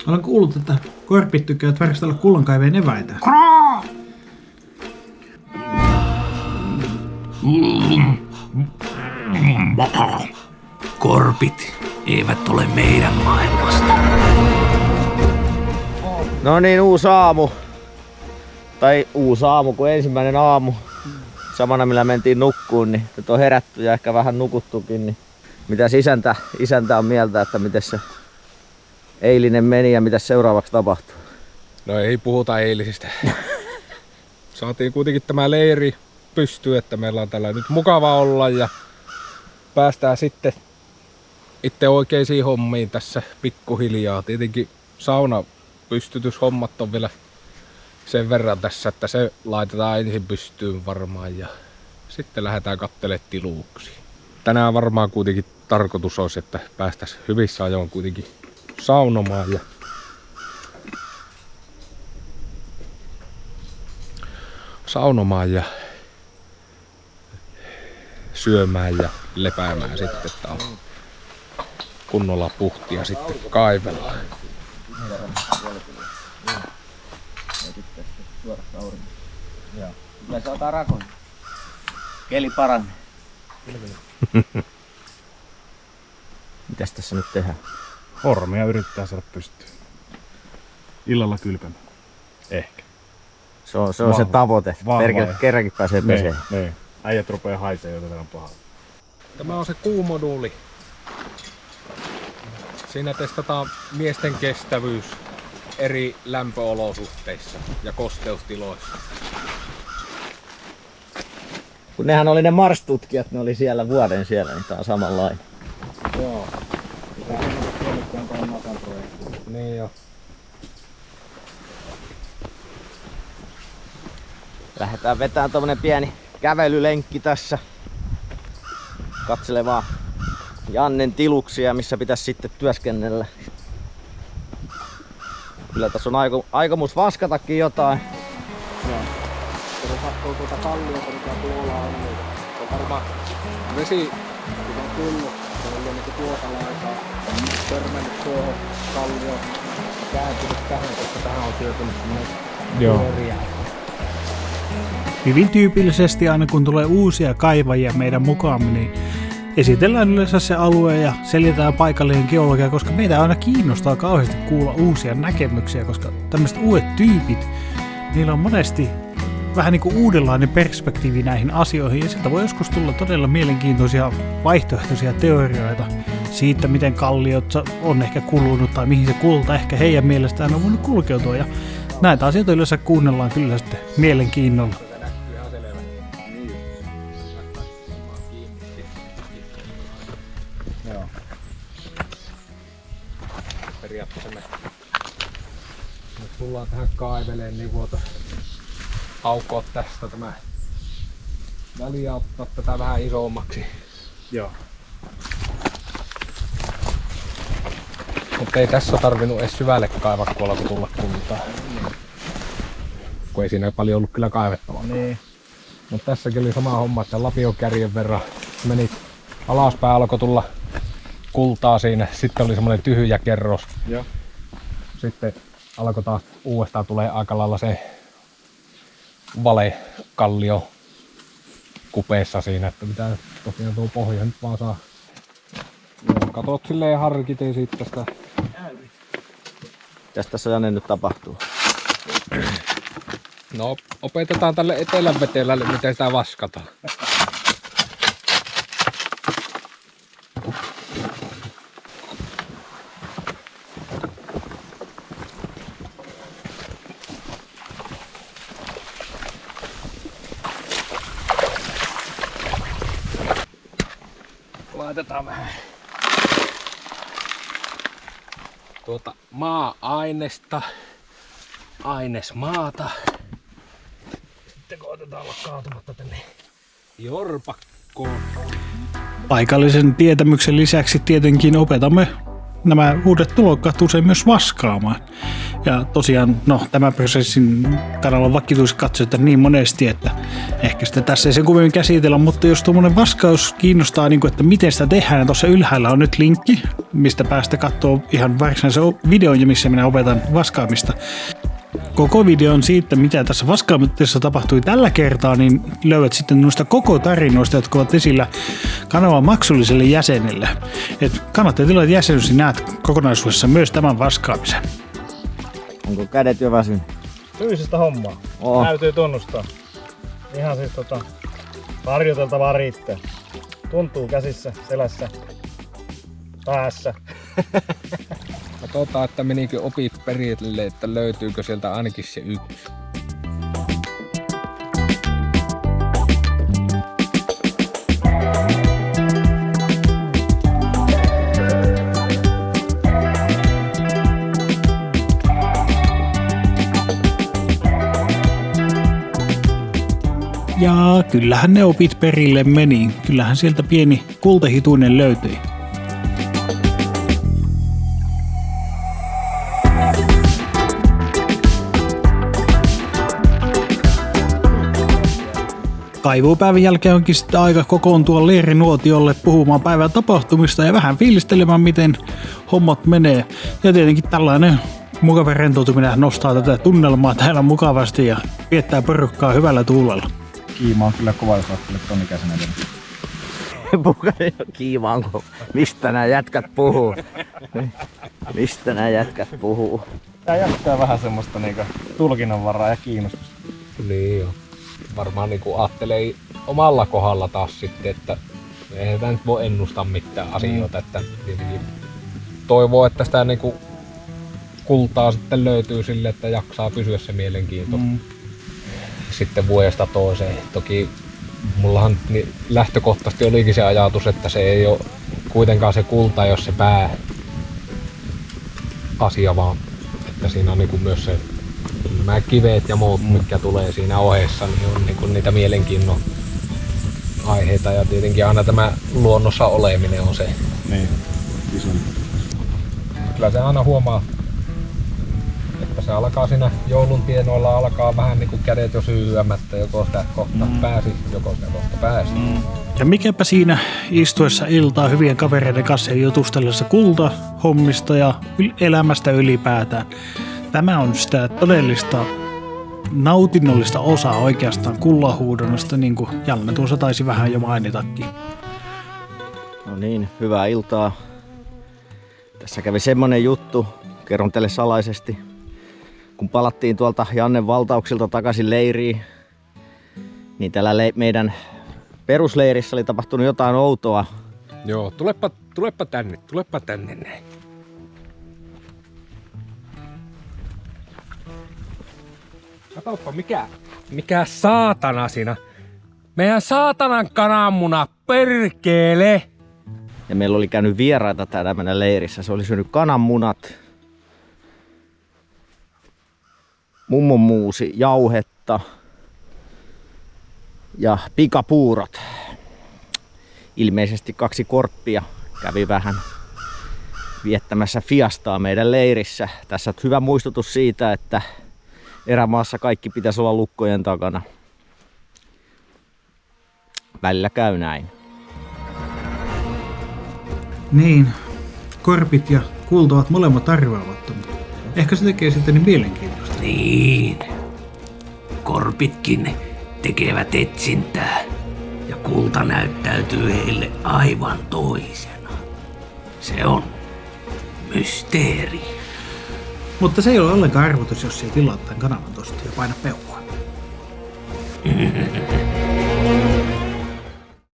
Olen kuullut, että korpit tykkäävät väristellä kullankaiveen eväitä. Korpit eivät ole meidän maailmasta. No niin, uusi aamu. Tai uusi aamu kuin ensimmäinen aamu. Samana millä mentiin nukkuun, niin nyt on herätty ja ehkä vähän nukuttukin. Niin mitäs isäntä on mieltä, että miten se eilinen meni ja mitä seuraavaksi tapahtuu? No ei puhuta eilisistä. Saatiin kuitenkin tämä leiri pystyyn, että meillä on tällä nyt mukava olla ja päästään sitten itse oikeisiin hommiin tässä pikkuhiljaa. Tietenkin saunapystytyshommat on vielä sen verran tässä, että se laitetaan ensin pystyyn varmaan ja sitten lähdetään katselemaan tiluuksia. Tänään varmaan kuitenkin tarkoitus olisi, että päästäisiin hyvissä ajoin kuitenkin saunomaan ja syömään ja lepäämään sitten, että on kunnolla puhtia sitten kaivella. Kyllä se otaa rakon. Keli paranee. Mitäs tässä nyt tehdään? Hormia yrittää saada pystyyn. Illalla kylpemään. Ehkä. Se on se tavoite. Kerrankin pääsee peseen. Niin. Äijät rupeaa haisee jo tämän pahalta. Tämä on se kuumoduuli. Siinä testataan miesten kestävyys eri lämpöolosuhteissa ja kosteustiloissa. Kun nehän oli ne Mars-tutkijat, ne oli siellä vuoden siellä, niin tää on samanlainen. Joo. Niin jo. Lähdetään vetämään tommonen pieni kävelylenkki tässä. Katsele vaan Jannen tiluksia, missä pitäisi sitten työskennellä. Kyllä tässä on aikomus vaskatakin jotain. Joo. Kun katsoo tuota kalliota, mikä tuolla on, niin on varmaan vesi, mikä on tullut. Se on ollut tuota laitaa törmännyt tuohon kallioon ja kääntynyt tähän, koska tähän on työtynyt semmoinen pyöriä. Hyvin tyypillisesti aina kun tulee uusia kaivajia meidän mukaan, niin esitellään yleensä se alue ja selitetään paikallinen geologia, koska meitä aina kiinnostaa kauheasti kuulla uusia näkemyksiä, koska tämmöiset uudet tyypit, niillä on monesti vähän niin kuin uudenlainen perspektiivi näihin asioihin ja sieltä voi joskus tulla todella mielenkiintoisia vaihtoehtoisia teorioita siitä, miten kalliot on ehkä kulunut tai mihin se kulta ehkä heidän mielestään on voinut kulkeutua ja näitä asioita yleensä kuunnellaan kyllä sitten mielenkiinnolla. Periaatteessa me tullaan tähän kaiveleen, niin voitaisiin aukoa tästä tämä väli ja ottaa tätä vähän isommaksi. Joo. Mutta ei tässä tarvinnut edes syvälle kaivaa, kun alkoi tulla kultaa. Kun ei siinä paljon ollut kyllä kaivettavaa. Niin. Mutta tässäkin oli sama homma, että lapiokärjen verran meni alaspäin, alkoi tulla kultaa siinä. Sitten oli semmoinen tyhjä kerros. Joo. Sitten alkoi taas uudestaan tulee aika lailla se valekallio kupeessa siinä, että mitä tosiaan tuo pohja nyt vaan saa. Joo, katot silleen harkiten siitä tästä. Mitäs tässä Janne nyt tapahtuu? No, opetetaan tälle etelänvetelälle, miten sitä vaskataan. Laitetaan vähän maa-ainesta, ainesmaata. Sitten koitetaan olla kaatumatta tänne jorpakkoon. Paikallisen tietämyksen lisäksi tietenkin opetamme nämä uudet tulokkaat usein myös vaskaamaan. Ja tosiaan, tämän prosessin kanalla vakituisi katsojat niin monesti, että ehkä sitä tässä ei sen kummemmin käsitellä, mutta jos tuommoinen vaskaus kiinnostaa, niin kuin, että miten sitä tehdään, niin tuossa ylhäällä on nyt linkki, mistä päästä katsoo ihan varsinaisen videon, missä minä opetan vaskaamista. Koko videon siitä, mitä tässä vaskaamisessa tapahtui tällä kertaa, niin löydät sitten noista koko tarinoista, jotka ovat esillä kanavan maksulliselle jäsenelle. Et kannattaa tilata jäsenyys, niin näet kokonaisuudessa myös tämän vaskaamisen. Onko kädet jo väsynyt? Fyysistä hommaa. Täytyy tunnustaa. Ihan siis harjoiteltavaa riittää. Tuntuu käsissä, selässä, päässä. Katsotaan, että menikö opit perille, että löytyykö sieltä ainakin se yksi. Ja kyllähän ne opit perille meni. Kyllähän sieltä pieni kultahituinen löytyi. Kaivuupäivän jälkeen onkin sitten aika kokoontua leirinuotiolle puhumaan päivän tapahtumista ja vähän fiilistelemään, miten hommat menee. Ja tietenkin tällainen mukava rentoutuminen nostaa tätä tunnelmaa täällä mukavasti ja viettää porukkaa hyvällä tuulella. Kiima on kyllä kova, jos ajattelet ton ikäisenä vielä. Kiimaanko? Mistä nämä jätkät puhuu? Mistä nämä jätkät puhuu? Tää jättää vähän semmoista niinku tulkinnanvaraa ja kiinnostusta. Niin joo. Varmaan niinku ajattelee omalla kohdalla taas sitten, että eihän tämä nyt voi ennustaa mitään asioita, että tietenkin toivoo, että sitä niinku kultaa sitten löytyy sille, että jaksaa pysyä se mielenkiinto sitten vuodesta toiseen. Toki mullahan lähtökohtaisesti olikin se ajatus, että se ei ole kuitenkaan se kulta, jos se pääasia, vaan että siinä on niinku myös se nämä kiveet ja muut, mitkä tulee siinä ohessa, niin on niinku niitä mielenkiinnon aiheita ja tietenkin aina tämä luonnossa oleminen on se. Niin, iso. Kyllä se aina huomaa, että se alkaa siinä joulun tienoilla alkaa vähän niinku kädet jo syyhyämättä, joko sitä kohta pääsi, joko sitä kohta pääsi. Ja mikäpä siinä istuessa iltaa hyvien kavereiden kanssa jutustellessa kultahommista ja elämästä ylipäätään. Tämä on sitä todellista nautinnollista osaa oikeastaan kullahuudonnasta, niin kuin Janne tuossa taisi vähän jo mainitakin. No niin, hyvää iltaa. Tässä kävi semmonen juttu, kerron teille salaisesti. Kun palattiin tuolta Jannen valtauksilta takaisin leiriin, niin täällä meidän perusleirissä oli tapahtunut jotain outoa. Joo, tulepa tänne näin. Katoppa mikä saatana siinä. Meidän saatanan kananmuna, perkele! Ja meillä oli käynyt vieraita täällä meidän leirissä. Se oli syönyt kananmunat, mummonmuusi, jauhetta ja pikapuurot. Ilmeisesti 2 korppia kävi vähän viettämässä fiastaa meidän leirissä. Tässä on hyvä muistutus siitä, että erämaassa kaikki pitäisi olla lukkojen takana. Välillä käy näin. Niin, korpit ja kulta ovat molemmat arvaamattomat. Ehkä se tekee sitten niin mielenkiintoista. Niin. Korpitkin tekevät etsintää ja kulta näyttäytyy heille aivan toisena. Se on mysteeri. Mutta se ei ole ollenkaan arvotus, jos ei tilaa tämän kanavan tosta ja paina peukkua.